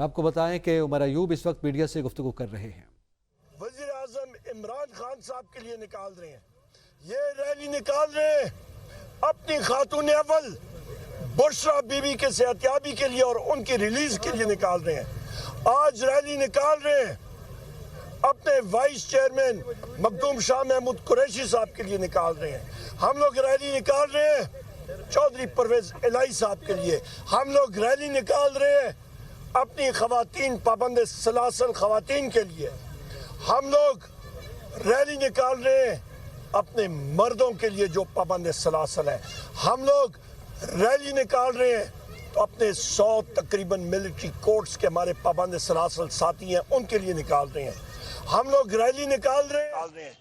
آپ کو بتائیں کہ عمر ایوب اس وقت میڈیا سے گفتگو کر رہے ہیں۔ وزیر اعظم عمران خان صاحب کے لیے نکال رہے ہیں، یہ ریلی نکال رہے ہیں اپنی خاتون اول بشرا بی بی کے صحتیابی کے لیے اور ان کی ریلیز کے لیے نکال رہے ہیں۔ آج ریلی نکال رہے ہیں اپنے وائس چیئرمین مخدوم شاہ محمود قریشی صاحب کے لیے نکال رہے ہیں۔ ہم لوگ ریلی نکال رہے ہیں چودھری پرویز الہی صاحب کے لیے۔ ہم لوگ ریلی نکال رہے ہیں اپنی خواتین پابند سلاسل خواتین کے لیے۔ ہم لوگ ریلی نکال رہے ہیں اپنے مردوں کے لیے جو پابند سلاسل ہیں۔ ہم لوگ ریلی نکال رہے ہیں تو اپنے 100 تقریباً ملٹری کورٹس کے ہمارے پابند سلاسل ساتھی ہیں ان کے لیے نکال رہے ہیں۔ ہم لوگ ریلی نکال رہے ہیں۔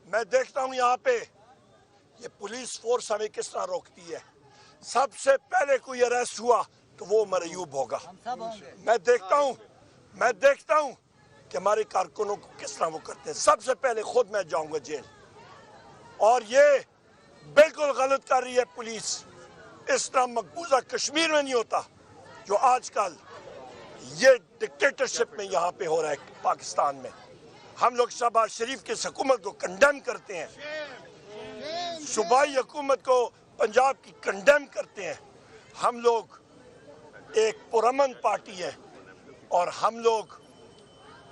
میں دیکھتا ہوں یہاں پہ یہ پولیس فورس ہمیں کس طرح روکتی ہے۔ سب سے پہلے کوئی اریسٹ ہوا تو وہ عمر ایوب ہوگا۔ میں دیکھتا ہوں کہ ہمارے کارکنوں کو کس طرح وہ کرتے ہیں۔ سب سے پہلے خود میں جاؤں گا جیل، اور یہ بالکل غلط کر رہی ہے پولیس۔ اس طرح مقبوضہ کشمیر میں نہیں ہوتا جو آج کل یہ ڈکٹیٹرشپ میں یہاں پہ ہو رہا ہے پاکستان میں۔ ہم لوگ شہباز شریف کی حکومت کو کنڈیم کرتے ہیں، صوبائی حکومت کو پنجاب کی کنڈیم کرتے ہیں۔ ہم لوگ ایک پرامن پارٹی ہے اور ہم لوگ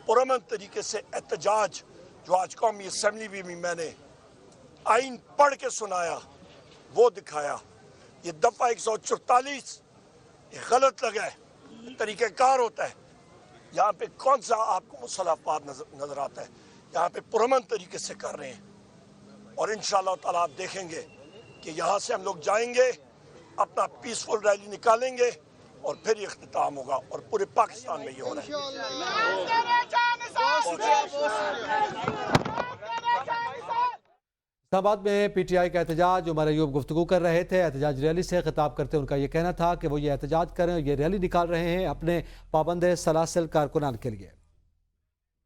پرامن طریقے سے احتجاج جو آج قومی اسمبلی بھی میں نے آئین پڑھ کے سنایا وہ دکھایا۔ یہ دفعہ 144 یہ غلط لگا ہے، طریقہ کار ہوتا ہے۔ یہاں پہ کون سا آپ کو مسلح افواد نظر آتا ہے؟ یہاں پہ پرامن طریقے سے کر رہے ہیں، اور انشاءاللہ تعالی آپ دیکھیں گے کہ یہاں سے ہم لوگ جائیں گے، اپنا پیسفل ریلی نکالیں گے اور پھر یہ اختتام ہوگا، اور پورے پاکستان میں یہ ہو رہا ہے۔ اسلام آباد میں پی ٹی آئی کا احتجاج، عمر ایوب گفتگو کر رہے تھے۔ احتجاج ریلی سے خطاب کرتے ان کا یہ کہنا تھا کہ وہ یہ احتجاج کریں، یہ ریلی نکال رہے ہیں اپنے پابند سلاسل کارکنان کے لیے۔